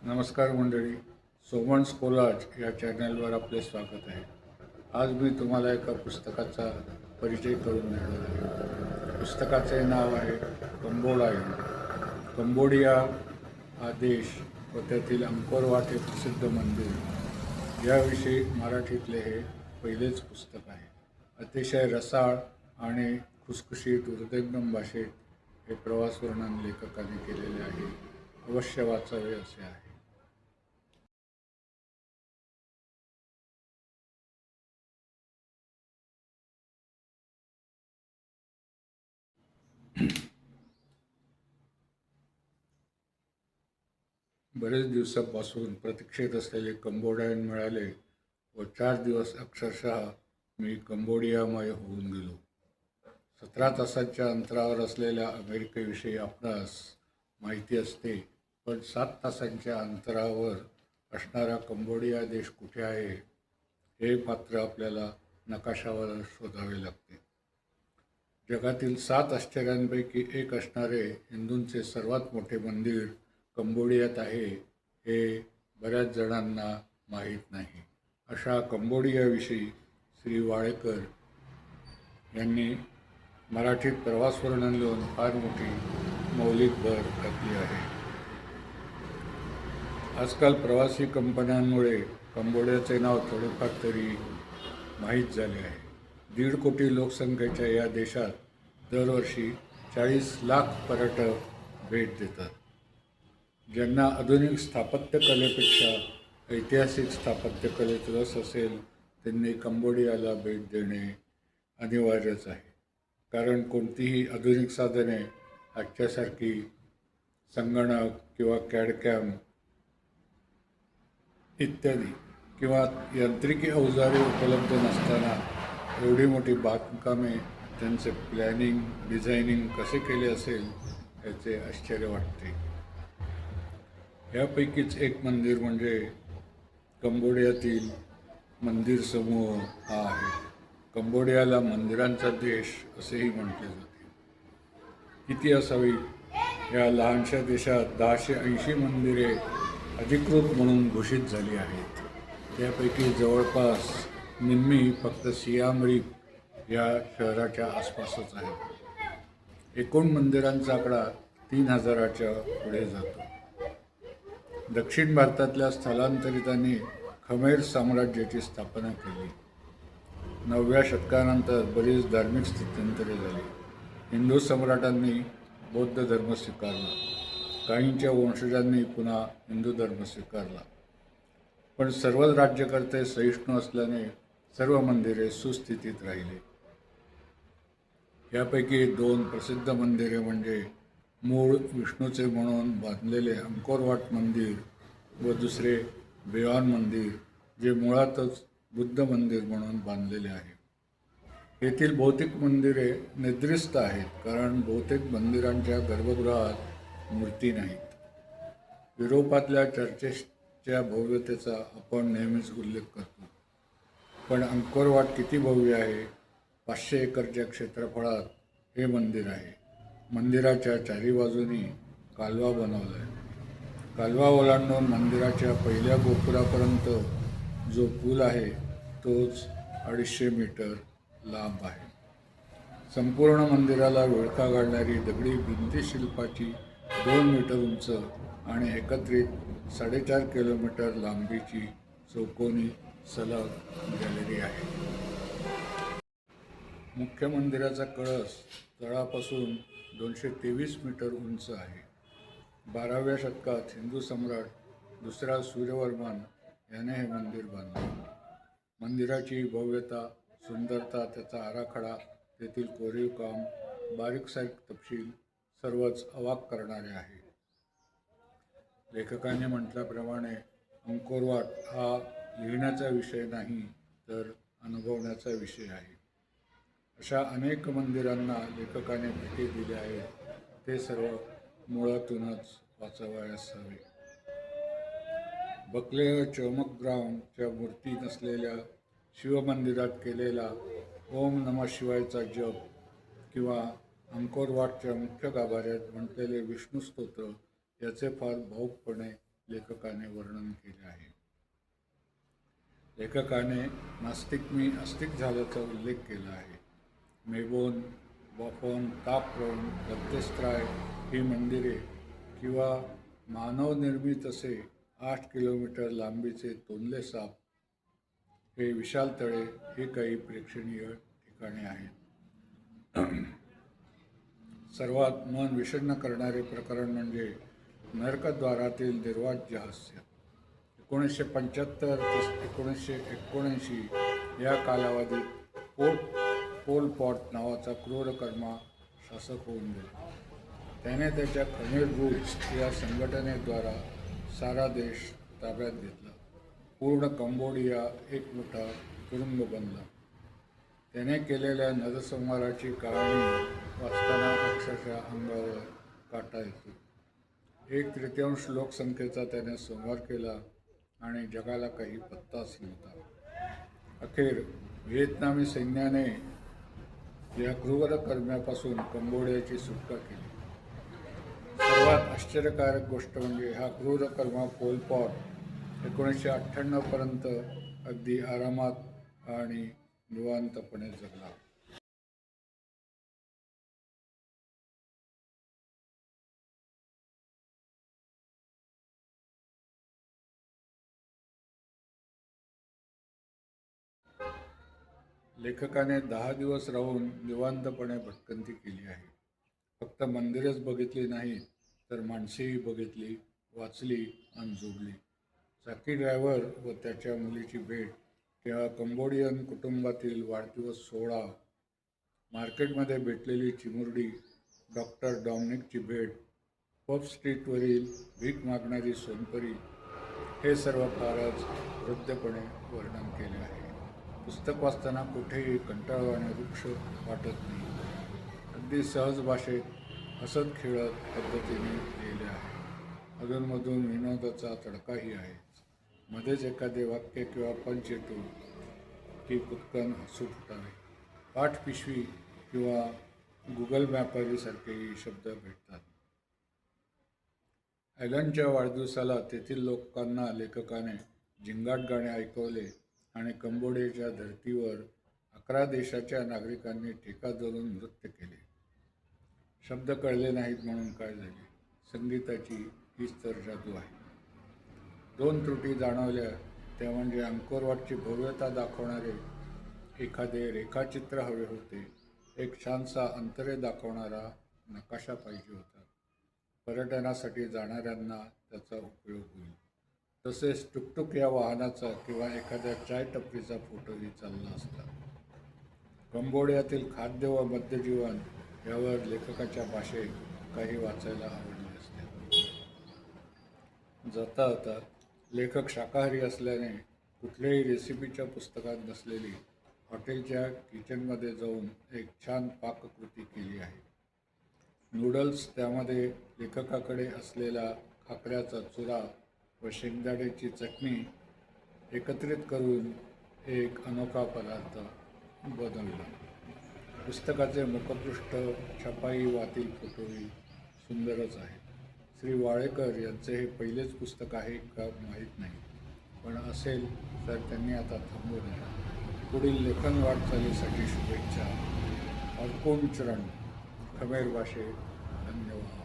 नमस्कार मंडळी, सोमन्स कोलाज या चॅनलवर आपले स्वागत आहे. आज मी तुम्हाला एका पुस्तकाचा परिचय करून देणार आहे. पुस्तकाचे नाव आहे कंबोडायन. कंबोडिया हा देश व त्यातील अंकोरवाट हे प्रसिद्ध मंदिर याविषयी मराठीतले हे पहिलेच पुस्तक आहे. अतिशय रसाळ आणि खुसखुशीत हृदयंगम भाषेत हे प्रवास वर्णन लेखकाने केलेले आहे. अवश्य वाचावे असे आहे. बरेच दिवसापासून प्रतीक्षेत असलेले कंबोडियन मिळाले व 4 दिवस अक्षरशः मी कंबोडियामय होऊन गेलो. 17 तासांच्या अंतरावर असलेल्या अमेरिकेविषयी आपणास माहिती असते, पण 7 तासांच्या अंतरावर असणारा कंबोडिया देश कुठे आहे हे मात्र आपल्याला नकाशावर शोधावे लागते. जगातील 7 आश्चर्यांपैकी एक असणारे हिंदूंचे सर्वात मोठे मंदिर कंबोडियात आहे हे बऱ्याच जणांना माहीत नाही. अशा कंबोडियाविषयी श्री वाळेकर यांनी मराठीत प्रवास वर्णन लिहून फार मोठी मौलिक भर घातली आहे. आजकाल प्रवासी कंपन्यांमुळे कंबोडियाचे नाव थोडेफार तरी माहीत झाले आहे. 1.5 कोटी लोकसंख्येच्या या देशात दरवर्षी 40 लाख पर्यटक भेट देतात. ज्यांना आधुनिक स्थापत्यकलेपेक्षा ऐतिहासिक स्थापत्यकलेत रस असेल त्यांनी कंबोडियाला भेट देणे अनिवार्यच आहे. कारण कोणतीही आधुनिक साधने आजच्यासारखी संगणक किंवा कॅडकॅम इत्यादी किंवा यांत्रिकी अवजारे उपलब्ध नसताना एवढी मोठी बांधकामे त्यांचे प्लॅनिंग डिझायनिंग कसे केले असेल याचे आश्चर्य वाटते. यापैकीच एक मंदिर म्हणजे कंबोडियातील मंदिर समूह हा आहे. कंबोडियाला मंदिरांचा देश असेही म्हटले जाते. किती असावी? या लहानशा देशात 1080 मंदिरे अधिकृत म्हणून घोषित झाली आहेत. त्यापैकी जवळपास निम्मी फक्त सियाम रिप या शहराच्या आसपासच आहेत. एकूण मंदिरांचा आकडा 3000च्या पुढे जातो. दक्षिण भारतातल्या स्थलांतरितांनी खमेर साम्राज्याची स्थापना केली. 9व्या शतकानंतर बरीच धार्मिक स्थित्यंतरे झाली. हिंदू सम्राटांनी बौद्ध धर्म स्वीकारला. काहींच्या वंशजांनी पुन्हा हिंदू धर्म स्वीकारला. पण सर्वच राज्यकर्ते सहिष्णू असल्याने सर्व मंदिरे सुस्थितीत राहिली. यापैकी 2 प्रसिद्ध मंदिरे म्हणजे मूळ विष्णूचे म्हणून बांधलेले अंकोरवाट मंदिर व दुसरे बेओन मंदिर जे मुळातच बुद्ध मंदिर म्हणून बांधलेले आहे. येथील बहुतेक मंदिरे निद्रिस्त आहेत, कारण बहुतेक मंदिरांच्या गर्भगृहात मूर्ती नाहीत. युरोपातल्या चर्चेसच्या भव्यतेचा आपण नेहमीच उल्लेख करतो, पण अंकोरवाट किती भव्य आहे. 500 एकरच्या क्षेत्रफळात हे मंदिर आहे. मंदिराच्या 4ही बाजूनी कालवा बनवला आहे. कालवा ओलांडून मंदिराच्या पहिल्या गोपुरापर्यंत जो पूल आहे तोच 250 मीटर लांब आहे. संपूर्ण मंदिराला विळखा घालणारी दगडी भिंतीशिल्पाची 2 मीटर उंच आणि एकत्रित 4.5 किलोमीटर लांबीची चौकोनी सलग गॅलरी आहे. मुख्य मंदिराचा कळस तळापासून 223 मीटर उंच आहे. 12व्या शतकात हिंदू सम्राट दुसरा सूर्यवर्मन याने हे मंदिर बांधले. मंदिराची भव्यता, सुंदरता, त्याचा आराखडा, तेथील कोरीव काम, बारीकसारीक तपशील सर्वच अवाक करणारे आहे. लेखकाने म्हटल्याप्रमाणे अंकोरवाट हा लिहिण्याचा विषय नाही तर अनुभवण्याचा विषय आहे. अशा अनेक मंदिरांना लेखकाने भेटी दिल्या आहेत. ते सर्व मुळातूनच वाचावयास हवे. बकले चौमकग्रामच्या मूर्ती नसलेल्या शिवमंदिरात केलेला ओम नमः शिवायचा जप किंवा अंकोरवाटच्या मुख्य गाभाऱ्यात म्हटलेले विष्णू स्तोत्र याचे फार भावुकपणे लेखकाने वर्णन केले आहे. लेखकाने नास्तिक मी आस्तिक झाल्याचा उल्लेख केला आहे. मेबोन, बॉफोन, तापरोन, गद्देस्त्राय ही मंदिरे किंवा मानवनिर्मित असे 8 किलोमीटर लांबीचे तोंडले साप हे विशाल तळे ही काही प्रेक्षणीय ठिकाणे आहेत. सर्वात मन विषण्ण करणारे प्रकरण म्हणजे नरकद्वारातील निर्वाज्य हास्य. 1975 ते 1979 या कालावधीत पोल पॉट नावाचा क्रूरकर्मा शासक होऊन गेला. त्याने त्याच्या खमेर रूट्स या संघटनेद्वारा सारा देश ताब्यात घेतला. पूर्ण कंबोडिया एक मोठा तुरुंग बनला. त्याने केलेल्या नरसंहाराची कहाणी वाचताना अक्षरशः अंगावर काटा येतो. 1/3 लोकसंख्येचा त्याने संहार केला आणि जगाला काही पत्ताच नव्हता. अखेर व्हिएतनामी सैन्याने या क्रूरकर्म्यापासून कंबोडियाची सुटका केली. सर्वात आश्चर्यकारक गोष्ट म्हणजे हा क्रूरकर्मा पोल पॉट 1998 पर्यंत अगदी आरामात आणि निवांतपणे जगला. लेखकाने 10 दिवस राहून निवांतपणे भटकंती केली आहे. फक्त मंदिरेच बघितली नाही तर माणसेही बघितली, वाचली आणि जोडली. चाकी ड्रायव्हर व त्याच्या मुलीची भेट किंवा कंबोडियन कुटुंबातील वाढदिवस सोहळा, मार्केटमध्ये भेटलेली चिमुरडी, डॉक्टर डॉमिनिकची भेट, पब स्ट्रीटवरील भीक मागणारी सोनपरी, हे सर्व फारच हृद्यपणे वर्णन केले आहे. पुस्तक वाचताना कुठेही कंटाळवाणे वृक्ष वाटत नाही. अगदी सहज भाषेत हसत खेळत पद्धतीने लिहिले आहे. अधूनमधून विनोदाचा तडकाही आहे. मध्येच एखादे वाक्य किंवा पंच येतो की पटकन हसू फुटावे. पाठ पिशवी किंवा गुगल मॅपरीसारखेही शब्द भेटतात. ॲलनच्या वाढदिवसाला तेथील लोकांना लेखकाने झिंगाट गाणे ऐकवले आणि कंबोडियाच्या धर्तीवर 11 देशाच्या नागरिकांनी ठेका धरून नृत्य केले. शब्द कळले नाहीत म्हणून काय झाले? संगीताची हीच तर जादू आहे. 2 त्रुटी जाणवल्या त्या म्हणजे अंकोरवाटची भव्यता दाखवणारे एखादे रेखाचित्र हवे होते. एक छानसा अंतरे दाखवणारा नकाशा पाहिजे होता. पर्यटनासाठी जाणाऱ्यांना त्याचा उपयोग होईल. तसेच टुकटुक या वाहनाचा किंवा एखाद्या चाय टपरीचा फोटोही चालला असता. कंबोडियातील खाद्य व मद्यजीवन यावर लेखकाच्या भाषेत काही वाचायला आवडले असते. जाता जाता लेखक शाकाहारी असल्याने कुठल्याही रेसिपीच्या पुस्तकात नसलेली हॉटेलच्या किचनमध्ये जाऊन एक छान पाककृती केली आहे. नूडल्स, त्यामध्ये लेखकाकडे असलेला खाकऱ्याचा चुरा व शेंगदाण्याची चटणी एकत्रित करून एक अनोखा पदार्थ बनवला. पुस्तकाचे मुखपृष्ठ, छपाई, वातील फोटोही सुंदरच आहे. श्री वाळेकर यांचे हे पहिलेच पुस्तक आहे का माहीत नाही, पण असेल तर त्यांनी आता थांबवू नये. पुढील लेखन वाटचालीसाठी शुभेच्छा. अर्कोण चरण, खमेर भाषेत. धन्यवाद.